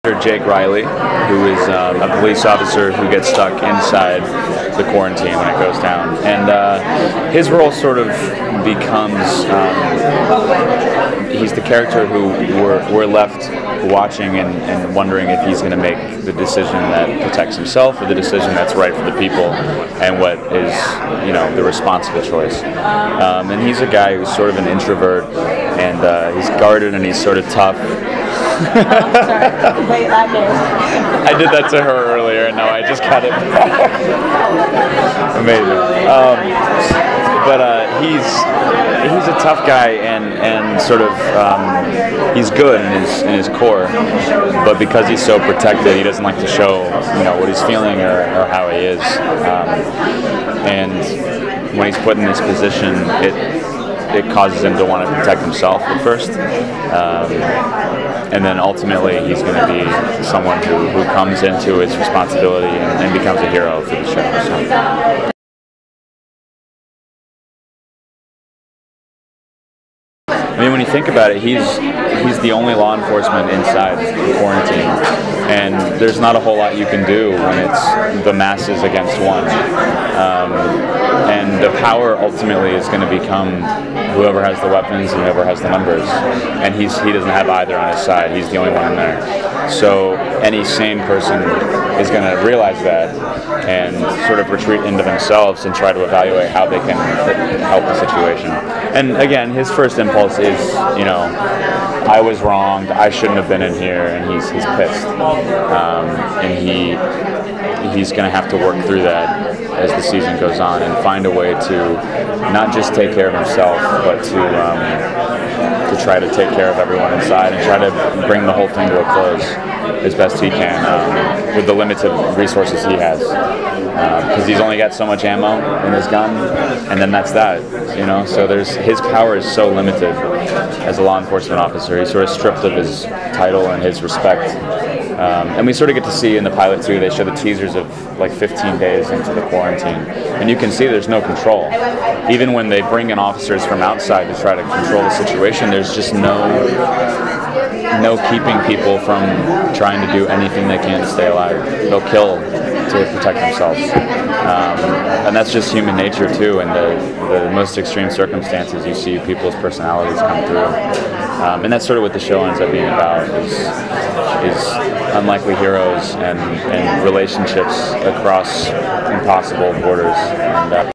Jake Riley, who is a police officer who gets stuck inside the quarantine when it goes down, and his role sort of becomes he's the character who we're left watching and wondering if he's going to make the decision that protects himself or the decision that's right for the people and what is, you know, the responsible choice. And he's a guy who's sort of an introvert, and he's guarded and he's sort of tough. Wait, I did that to her earlier, and now I just cut it. Amazing. But he's a tough guy, and sort of he's good in his core, but because he's so protected, he doesn't like to show, you know, what he's feeling or how he is. And when he's put in this position, it causes him to want to protect himself at first. And then ultimately he's going to be someone who comes into his responsibility and becomes a hero for the show. So. I mean, when you think about it, he's the only law enforcement inside the quarantine, and there's not a whole lot you can do when it's the masses against one. And the power ultimately is going to become whoever has the weapons and whoever has the numbers, and he doesn't have either on his side. He's the only one in there. So any sane person is going to realize that and sort of retreat into themselves and try to evaluate how they can help the situation. And again, his first impulse is, you know, I was wronged, I shouldn't have been in here, and he's pissed. And he's going to have to work through that as the season goes on and find a way to not just take care of himself, but to try to take care of everyone inside and try to bring the whole thing to a close as best he can with the limited resources he has. Because he's only got so much ammo in his gun, and then that's that, you know. So his power is so limited as a law enforcement officer. He's sort of stripped of his title and his respect. And we sort of get to see in the pilot too, they show the teasers of like 15 days into the quarantine, and you can see there's no control. Even when they bring in officers from outside to try to control the situation, there's just no keeping people from trying to do anything they can to stay alive. They'll kill to protect themselves. And that's just human nature too, and the most extreme circumstances you see people's personalities come through. And that's sort of what the show ends up being about, is unlikely heroes and relationships across impossible borders. And,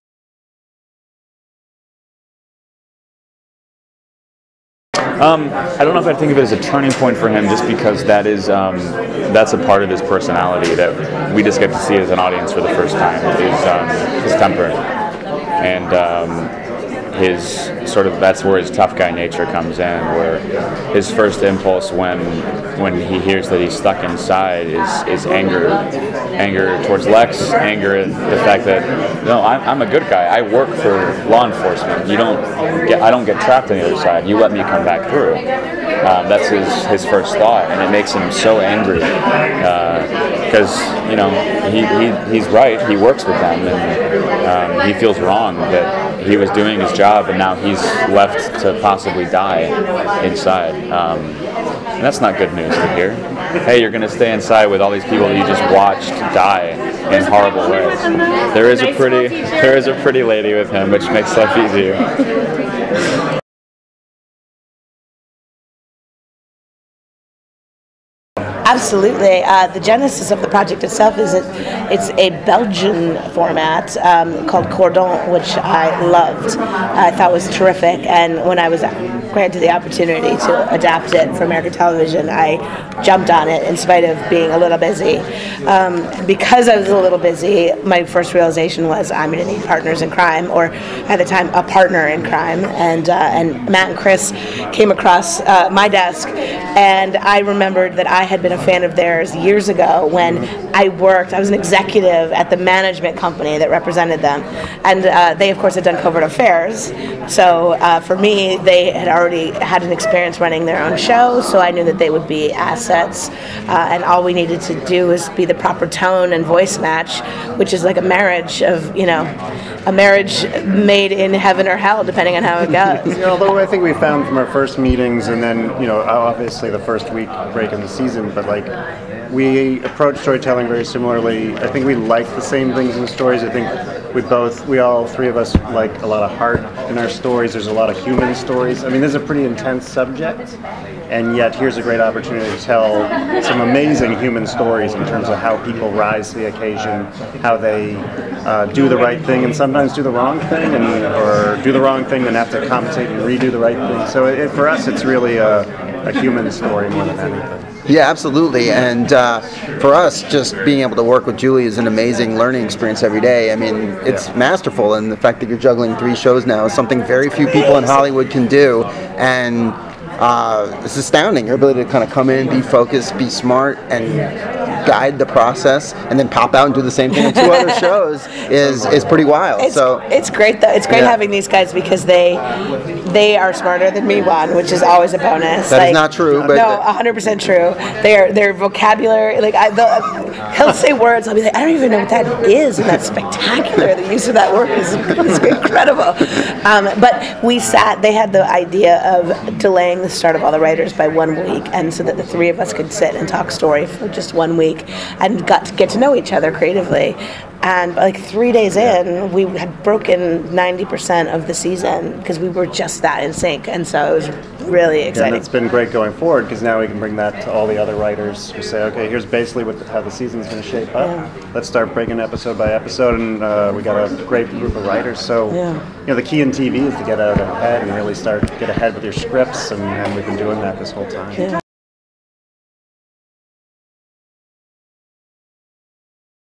I don't know if I'd think of it as a turning point for him, just because that's a part of his personality that we just get to see as an audience for the first time, is his temper. And his sort of, that's where his tough guy nature comes in, where his first impulse when he hears that he's stuck inside is anger towards Lex, anger at the fact that, no, I'm a good guy, I work for law enforcement, I don't get trapped on the other side, you let me come back through. That's his first thought, and it makes him so angry because, you know, he's right, he works with them, and he feels wrong that he was doing his job and now he's left to possibly die inside. And that's not good news to hear. Hey, you're going to stay inside with all these people that you just watched die in horrible ways. There is a pretty lady with him, which makes life easier. Absolutely. The genesis of the project itself is it's a Belgian format called Cordon, which I loved. I thought was terrific, and when I was granted the opportunity to adapt it for American television, I jumped on it in spite of being a little busy. Because I was a little busy, my first realization was I'm going to need partners in crime, or at the time a partner in crime, and Matt and Chris came across my desk, and I remembered that I had been a fan of theirs years ago when I was an executive at the management company that represented them, and they of course had done covert affairs, so for me they had already had an experience running their own show, so I knew that they would be assets, and all we needed to do was be the proper tone and voice match, which is like a marriage of, you know, a marriage made in heaven or hell, depending on how it goes. Although I think we found from our first meetings, and then, you know, obviously the first week break in the season, but Like, we approach storytelling very similarly. I think we like the same things in the stories. I think we all three of us like a lot of heart in our stories. There's a lot of human stories. I mean, this is a pretty intense subject, and yet here's a great opportunity to tell some amazing human stories in terms of how people rise to the occasion, how they do the right thing and sometimes do the wrong thing, or do the wrong thing and have to compensate and redo the right thing. So for us, it's really a human story more than anything. Yeah, absolutely. And for us, just being able to work with Julie is an amazing learning experience every day. I mean, it's masterful, and the fact that you're juggling 3 shows now is something very few people in Hollywood can do. And it's astounding, your ability to kind of come in, be focused, be smart, and guide the process, and then pop out and do the same thing in 2 other shows is pretty wild. It's great though. It's great having these guys because they are smarter than me, one, which is always a bonus. That is not true, but no, 100% true. Their vocabulary, like he'll say words, I'll be like, I don't even know what that is, and that's spectacular. The use of that word is incredible. But they had the idea of delaying the start of all the writers by 1 week, and so that the 3 of us could sit and talk story for just 1 week and got to get to know each other creatively. And like 3 days in, we had broken 90% of the season because we were just that in sync, and so it was really exciting. And it's been great going forward because now we can bring that to all the other writers who say, okay, here's basically how the season's going to shape up. Yeah. Let's start breaking episode by episode, and we got a great group of writers. So the key in TV is to get out ahead and really get ahead with your scripts, and we've been doing that this whole time. Yeah.